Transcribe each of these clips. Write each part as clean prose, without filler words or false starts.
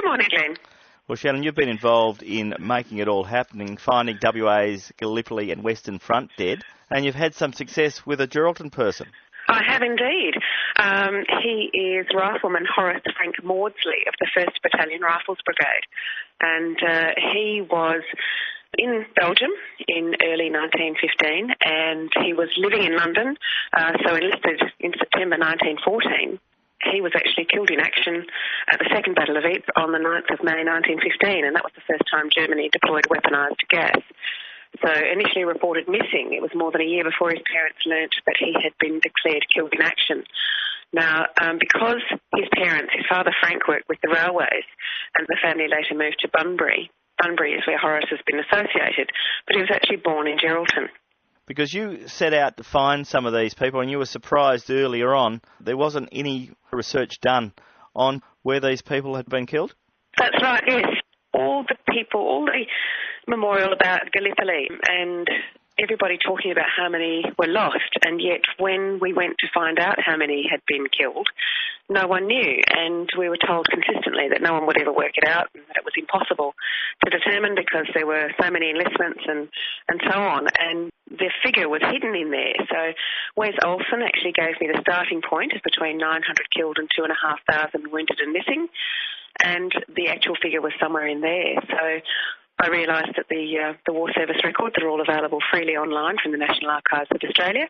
Good morning, Glenn. Well, Shannon, you've been involved in making it all happen, finding WA's Gallipoli and Western Front dead, and you've had some success with a Geraldton person. I have indeed. He is Rifleman Horace Frank Maudsley of the 1st Battalion Rifles Brigade, and he was in Belgium in early 1915, and he was living in London, so enlisted in September 1914. He was actually killed in action at the Second Battle of Ypres on the 9th of May 1915, and that was the first time Germany deployed weaponised gas. So initially reported missing, it was more than a year before his parents learnt that he had been declared killed in action. Now, because his parents, his father Frank, worked with the railways, and the family later moved to Bunbury. Bunbury is where Horace has been associated, but he was actually born in Geraldton. Because you set out to find some of these people, and you were surprised earlier on there wasn't any research done on where these people had been killed? That's right, yes. All the memorial about Gallipoli and everybody talking about how many were lost, and yet when we went to find out how many had been killed, no one knew, and we were told consistently that no one would ever work it out and that it was impossible to determine because there were so many enlistments and so on, and the figure was hidden in there. So Wes Olsen actually gave me the starting point of between 900 killed and 2,500 wounded and missing, and the actual figure was somewhere in there. So I realised that the War Service records are all available freely online from the National Archives of Australia,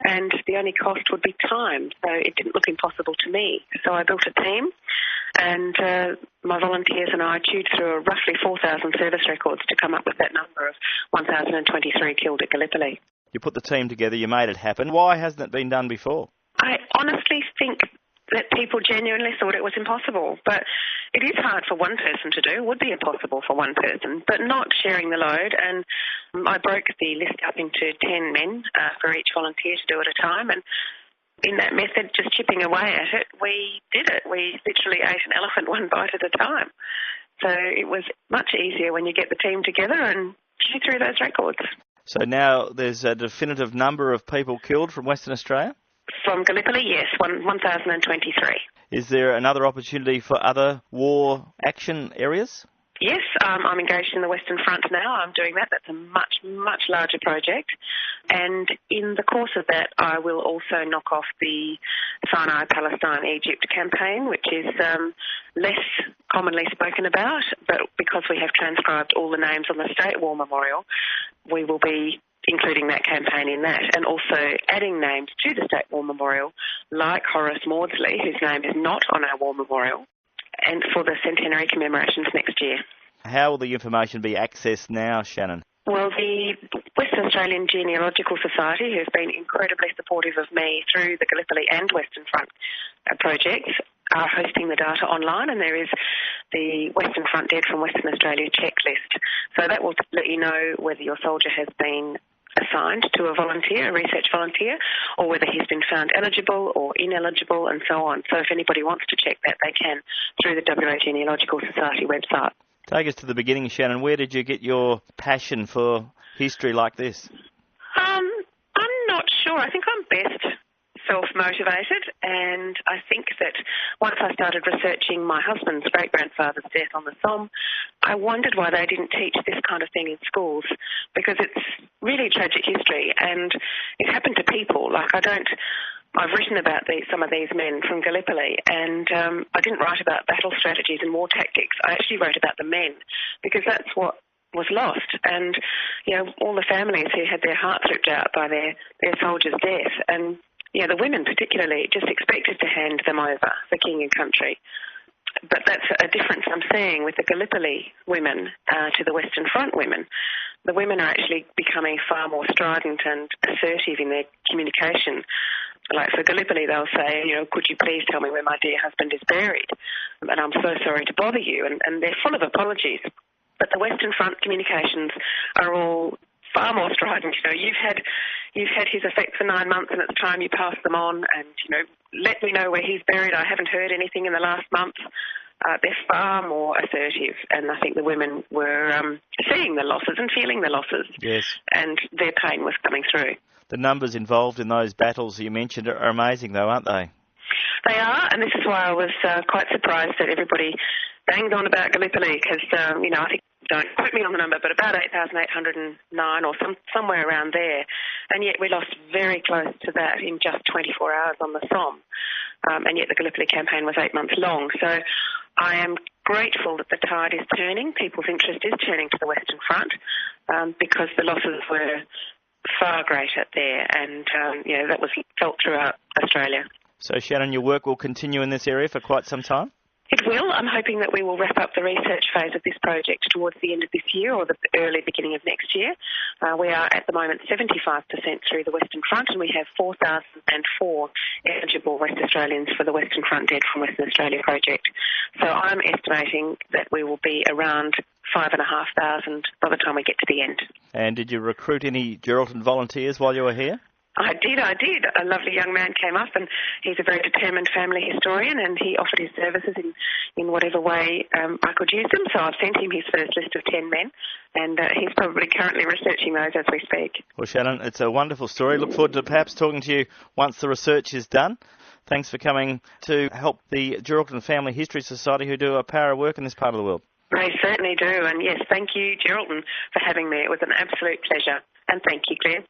and the only cost would be time, so it didn't look impossible to me. So I built a team, and my volunteers and I chewed through roughly 4,000 service records to come up with that number of 1,023 killed at Gallipoli. You put the team together, you made it happen. Why hasn't it been done before? I honestly think that people genuinely thought it was impossible, but it is hard for one person to do. It would be impossible for one person, but not sharing the load. And I broke the list up into 10 men for each volunteer to do at a time, and in that method, just chipping away at it, we did it. We literally ate an elephant one bite at a time. So it was much easier when you get the team together and chew through those records. So now there's a definitive number of people killed from Western Australia? From Gallipoli, yes, 1,023. Is there another opportunity for other war action areas? Yes, I'm engaged in the Western Front now. I'm doing that. That's a much, much larger project. And in the course of that, I will also knock off the Sinai, Palestine, Egypt campaign, which is less commonly spoken about. But because we have transcribed all the names on the State War Memorial, we will be including that campaign in that, and also adding names to the State War Memorial, like Horace Maudsley, whose name is not on our War Memorial, and for the centenary commemorations next year. How will the information be accessed now, Shannon? Well, the Western Australian Genealogical Society, who have been incredibly supportive of me through the Gallipoli and Western Front projects, are hosting the data online, and there is the Western Front Dead from Western Australia checklist. So that will let you know whether your soldier has been assigned to a volunteer, a research volunteer, or whether he's been found eligible or ineligible, and so on. So if anybody wants to check that, they can through the WA Genealogical Society website. Take us to the beginning, Shannon. Where did you get your passion for history like this? I'm not sure. I think I'm best self-motivated, and I think that once I started researching my husband's great-grandfather's death on the Somme, I wondered why they didn't teach this kind of thing in schools, because it's really tragic history, and it happened to people. I've written about some of these men from Gallipoli, and I didn't write about battle strategies and war tactics. I actually wrote about the men, because that's what was lost. And, all the families who had their hearts ripped out by their soldiers' death, and the women particularly just expected to hand them over for king and country. But that's a difference I'm seeing with the Gallipoli women to the Western Front women. The women are actually becoming far more strident and assertive in their communication. Like for Gallipoli, they'll say, could you please tell me where my dear husband is buried? And I'm so sorry to bother you. And they're full of apologies. But the Western Front communications are all far more strident. You've had his effects for 9 months, and it's time you pass them on. And let me know where he's buried. I haven't heard anything in the last month. They're far more assertive, and I think the women were seeing the losses and feeling the losses. Yes. And their pain was coming through. The numbers involved in those battles you mentioned are amazing, though, aren't they? They are, and this is why I was quite surprised that everybody banged on about Gallipoli because, I think, don't quote me on the number, but about 8,809 or somewhere around there. And yet we lost very close to that in just 24 hours on the Somme. And yet the Gallipoli campaign was 8 months long. So I am grateful that the tide is turning. People's interest is turning to the Western Front because the losses were far greater there. And, that was felt throughout Australia. So, Shannon, your work will continue in this area for quite some time? It will. I'm hoping that we will wrap up the research phase of this project towards the end of this year or the early beginning of next year. We are at the moment 75% through the Western Front, and we have 4,004 eligible West Australians for the Western Front Dead from Western Australia project. So I'm estimating that we will be around 5,500 by the time we get to the end. And did you recruit any Geraldton volunteers while you were here? I did. A lovely young man came up, and he's a very determined family historian, and he offered his services in whatever way I could use them. So I've sent him his first list of 10 men, and he's probably currently researching those as we speak. Well, Shannon, it's a wonderful story. Look forward to perhaps talking to you once the research is done. Thanks for coming to help the Geraldton Family History Society, who do a power of work in this part of the world. They certainly do, and yes, thank you, Geraldton, for having me. It was an absolute pleasure, and thank you, Claire.